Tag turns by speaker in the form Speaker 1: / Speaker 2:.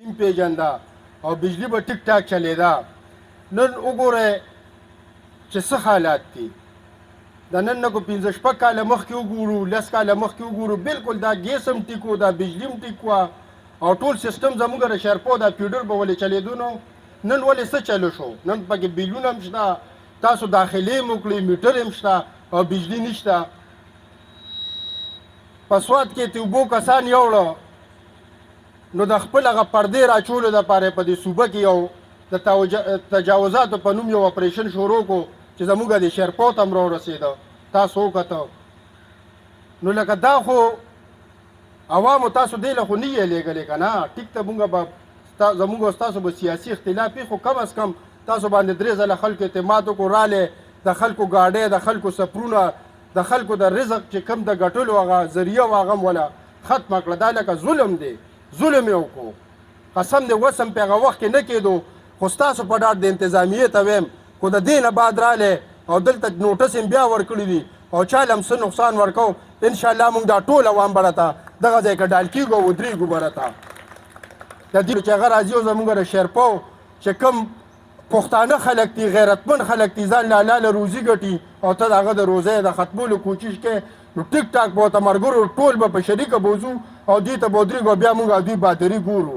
Speaker 1: ټیم پیژنده او بجلی به ټیک ټاک چلیده. نن وګورئ چې څه حالات دي. د نن نه کو 15 شپږ کاله مخکې وګورو 10 کاله مخکې وګورو بالکل دا ګیس هم ټیک و دا بجلی هم ټیک وه او ټول سیستم زموږ د شرپو دا پیډر به ولې چلیدو نو. نن ولې څه چلو شو؟ نن پکې بیلونه هم شته، تاسو داخلي هم وکړئ، میټر هم شته او بجلی نشته. په سوات کې د اوبو کسان یوړه نو د خپل هغه پردې راچولو دپاره په دې صوبه کې یو د تجاوزاتو په نوم یو اپریشن شروع کړو چې زموږ د شیرپو ته هم راورسېده. تاسو وکته نو لکه دا خو عوامو تاسو دې له خو نه یې لېږلې که نه. ټیک ته مونږ به زموږ او ستاسو به سیاسي اختلاف وي خو کم از کم تاسو باندې 3 ځله خلکو اعتماد وکړو رالی د خلکو ګاډۍ د خلکو سفرونه د خلکو د رزق چې کم د ګټلو هغه ذریعه و هغه هم وله ختمه کړه. دا لکه ظلم دی، ظلم یې وکړو. قسم دی وسم په هغه وخت کې نه کېدو خو ستاسو په ډاډ د انتظامیې ته ویم خو د دې نه بعد رالی او دلته نوټس یې بیا ورکړي دي او چاله هم څه نقصان ورکو. انشاءالله موږ دا ټول عوام به راته دغه ځای کې ډال کېږو او ودرېږو به راته د دې چې هغه راځي او زموږ د شیرپو چې کوم پښتانه خلک دي غیرتمند خلک دي ځان له حلاله روزي ګټي او ته د هغه د روزۍ د ختمولو کوشش کوې نو ټیک ټاک به ورته ملګرو ټول به په شریکه بوځو او دې ته به ودرېږو بیا موږ او دوی بادري ګورو.